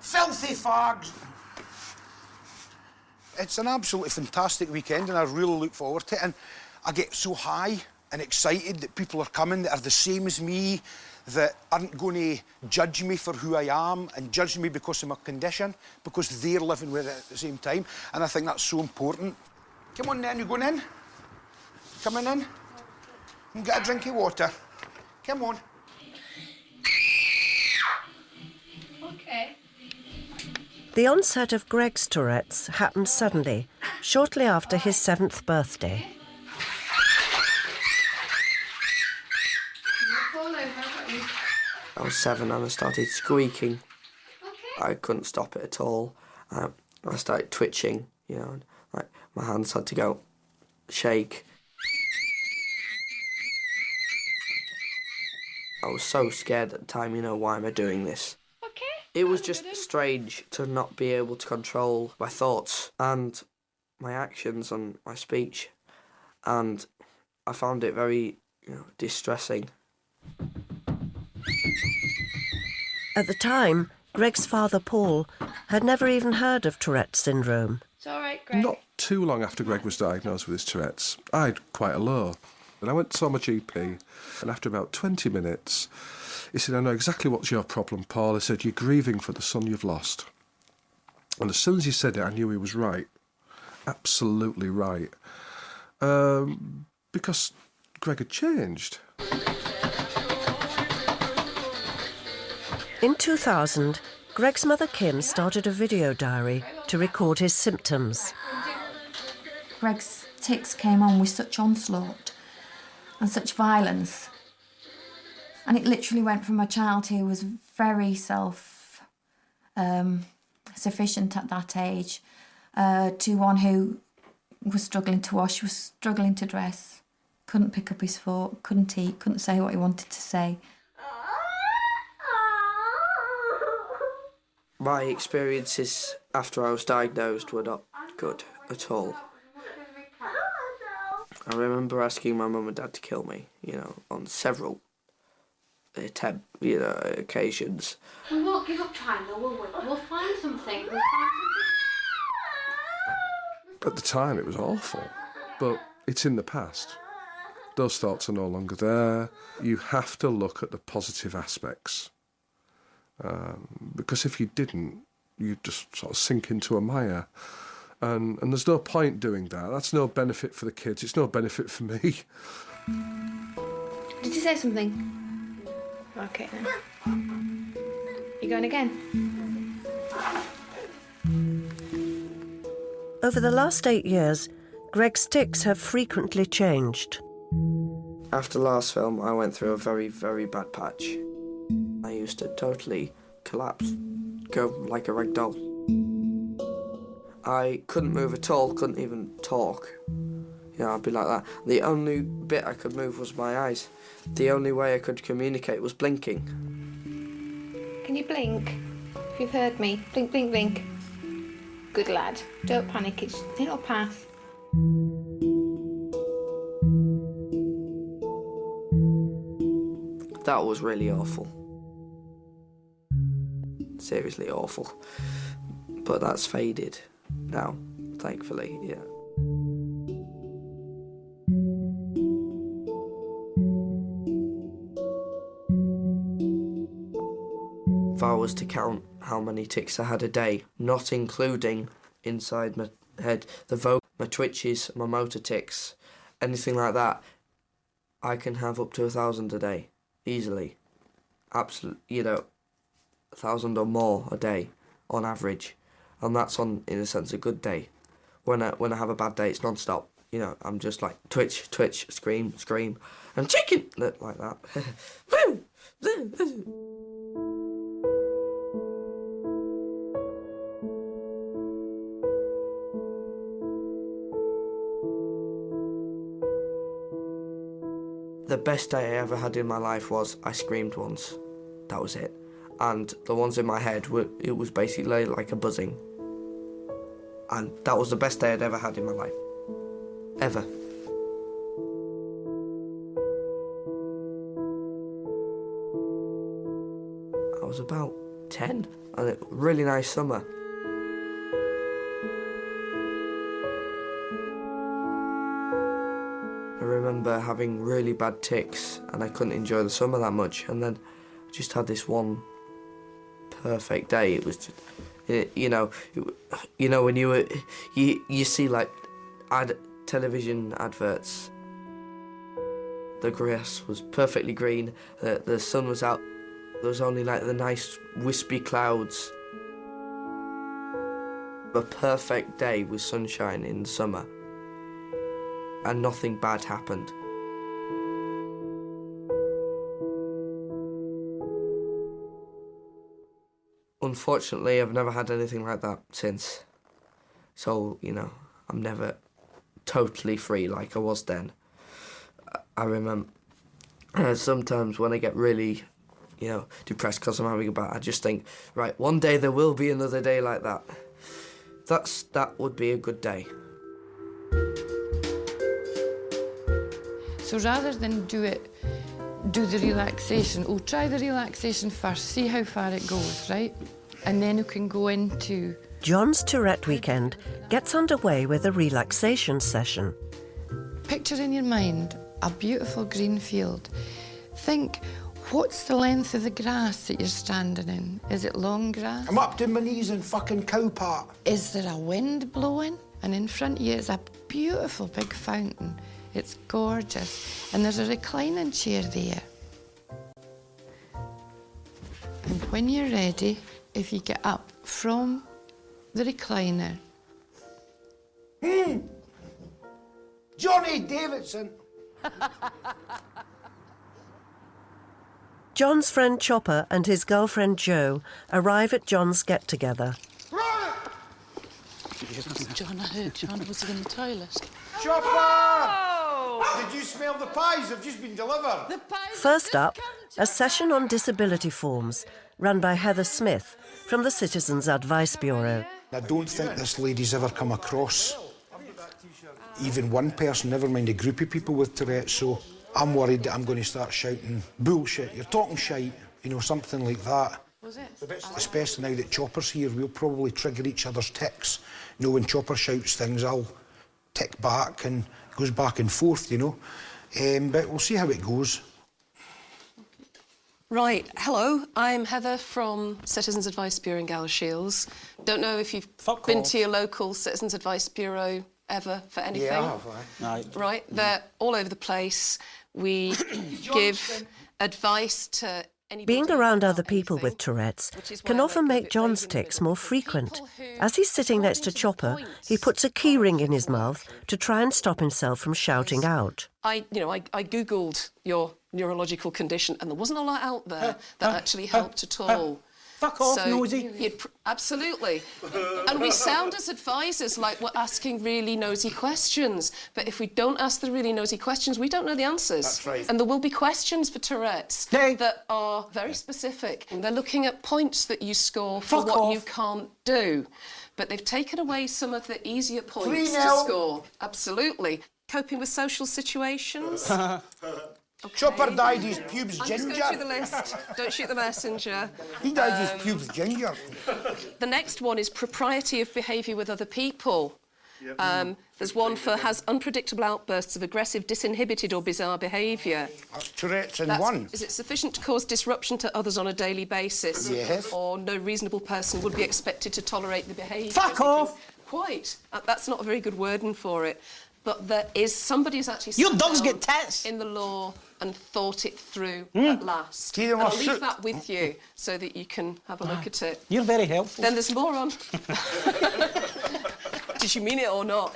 Filthy fags! It's an absolutely fantastic weekend and I really look forward to it. And I get so high and excited that people are coming that are the same as me, that aren't going to judge me for who I am and judge me because of my condition, because they're living with it at the same time. And I think that's so important. Come on then, you going in? Coming in? And get a drink of water. Come on. Okay. The onset of Greg's Tourette's happened suddenly, shortly after his 7th birthday. I was 7 and I started squeaking. Okay. I couldn't stop it at all. I started twitching, you know, and, like, my hands had to go shake. I was so scared at the time, you know, why am I doing this? Okay. It was just strange to not be able to control my thoughts and my actions and my speech. And I found it very, you know, distressing. At the time, Greg's father, Paul, had never even heard of Tourette's syndrome. It's all right, Greg. Not too long after Greg was diagnosed with his Tourette's, I had quite a low. And I went to saw my GP, and after about 20 minutes, he said, I know exactly what's your problem, Paul. He said, you're grieving for the son you've lost. And as soon as he said it, I knew he was right. Absolutely right. Because Greg had changed. In 2000, Greg's mother Kim started a video diary to record his symptoms. Greg's tics came on with such onslaught and such violence. And it literally went from a child who was very self-sufficient at that age to one who was struggling to wash, was struggling to dress, couldn't pick up his fork, couldn't eat, couldn't say what he wanted to say. My experiences after I was diagnosed were not good at all. I remember asking my mum and dad to kill me, you know, on several occasions. We won't give up trying though, will we? We'll find something. At the time, it was awful, but it's in the past. Those thoughts are no longer there. You have to look at the positive aspects. Because if you didn't, you'd just sort of sink into a mire. And there's no point doing that. That's no benefit for the kids. It's no benefit for me. Did you say something? Okay then. You going again? Over the last 8 years, Greg's tics have frequently changed. After the last film, I went through a very, very bad patch. I used to totally collapse, go like a rag doll. I couldn't move at all, couldn't even talk. You know, I'd be like that. The only bit I could move was my eyes. The only way I could communicate was blinking. Can you blink? If you've heard me, blink, blink, blink. Good lad. Don't panic, it'll pass. That was really awful. Seriously awful. But that's faded now, thankfully, yeah. If I was to count how many tics I had a day, not including inside my head, my twitches, my motor tics, anything like that, I can have up to 1,000 a day, easily. Absolutely, you know, 1,000 or more a day on average, and that's on, in a sense, a good day. When I have a bad day, it's non-stop. You know, I'm just like twitch, twitch, scream, scream, and chicken like that. The best day I ever had in my life was I screamed once. That was it. And the ones in my head, it was basically like a buzzing. And that was the best day I'd ever had in my life. Ever. I was about 10, and a really nice summer. I remember having really bad tics and I couldn't enjoy the summer that much, and then I just had this one perfect day. It was just, when you see like television adverts. The grass was perfectly green, the sun was out, there was only like the nice wispy clouds. A perfect day with sunshine in the summer, and nothing bad happened. Unfortunately, I've never had anything like that since. So, I'm never totally free like I was then. I remember sometimes when I get really, depressed because I'm having a bad, I just think, right, one day there will be another day like that. That would be a good day. So rather than do the relaxation, we'll try the relaxation first, see how far it goes, right? And then we can go into... John's Tourette weekend gets underway with a relaxation session. Picture in your mind a beautiful green field. Think, what's the length of the grass that you're standing in? Is it long grass? I'm up to my knees in fucking cow part. Is there a wind blowing? And in front of you is a beautiful big fountain. It's gorgeous. And there's a reclining chair there. And when you're ready, if you get up from the recliner... Johnny Davidson! John's friend Chopper and his girlfriend Jo arrive at John's get-together. John, I heard John was in the toilet. Chopper! Oh! Did you smell the pies? They've just been delivered. The pies. First up, a session on disability forms run by Heather Smith from the Citizens Advice Bureau. I don't think this lady's ever come across even one person, never mind a group of people with Tourette's, so I'm worried that I'm going to start shouting, bullshit, you're talking shite, something like that. Was it? Especially now that Chopper's here, we'll probably trigger each other's tics. When Chopper shouts things, I'll tick back and it goes back and forth, But we'll see how it goes. Right, hello, I'm Heather from Citizens Advice Bureau in Galashiels. Don't know if you've been to your local Citizens Advice Bureau ever for anything. Yeah, Right, they're all over the place. We give advice to anybody. Being around other people with Tourette's can often make John's tics more frequent. As he's sitting next to Chopper, he puts a key ring in his mouth to try and stop himself from shouting out. I googled your neurological condition and there wasn't a lot out there that actually helped at all. Fuck off, nosy. Absolutely. And we sound as advisors like we're asking really nosy questions. But if we don't ask the really nosy questions, we don't know the answers. That's right. And there will be questions for Tourette's that are very specific. And they're looking at points that you score for what you can't do. But they've taken away some of the easier points to score. Absolutely. Coping with social situations. Okay. Chopper dyed his pubes I'm ginger. just going through the list. Don't shoot the messenger. He dyed his pubes ginger. The next one is propriety of behaviour with other people. There's one for has unpredictable outbursts of aggressive, disinhibited or bizarre behaviour. That's Tourette's in one. Is it sufficient to cause disruption to others on a daily basis? Yes. Or no reasonable person would be expected to tolerate the behaviour? Fuck off! Quite. That's not a very good wording for it. But there is somebody who's actually Your sat dogs down get tits in the law and thought it through at last. And I'll leave that with you so that you can have a look at it. You're very helpful. Then there's more on. Did you mean it or not?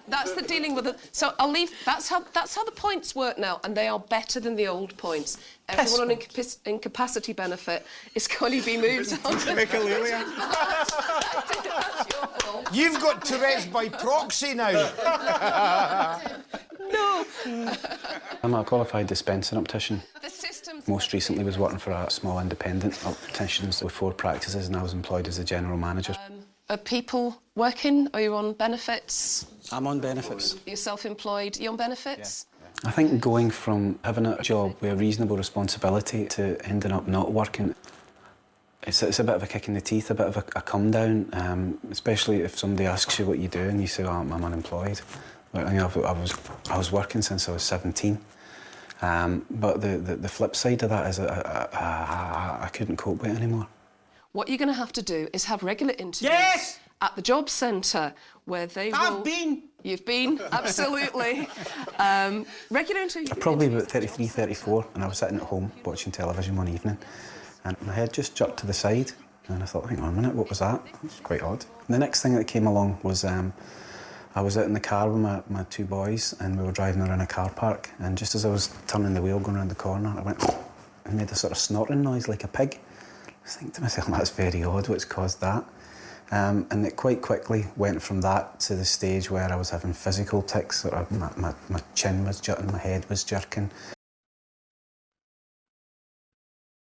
That's the dealing with it. So I'll leave. That's how the points work now, and they are better than the old points. Everyone on incapacity benefit is going to be moved on. You've got Tourette's by proxy now. No. I'm a qualified dispensing optician. The system's Most recently was working for a small independent opticians with 4 practices, and I was employed as a general manager. Are people working? Are you on benefits? I'm on benefits. You're self-employed. You on benefits? I think going from having a job with a reasonable responsibility to ending up not working, It's a bit of a kick in the teeth, a bit of a come down, especially if somebody asks you what you do and you say, oh, I'm unemployed. Like, you know, I was working since I was 17. But the flip side of that is I couldn't cope with it anymore. What you're going to have to do is have regular interviews Yes! at the job centre where they will... I've been. You've been, absolutely. Regular interviews. Probably about 33, 34, and I was sitting at home watching television one evening, and my head just jerked to the side, and I thought, hang on a minute, what was that? It's quite odd. And the next thing that came along was I was out in the car with my two boys, and we were driving around a car park, and just as I was turning the wheel going around the corner, I went and made a sort of snorting noise like a pig. I was thinking to myself, that's very odd, what's caused that? And it quite quickly went from that to the stage where I was having physical tics. Sort of my chin was jutting, my head was jerking.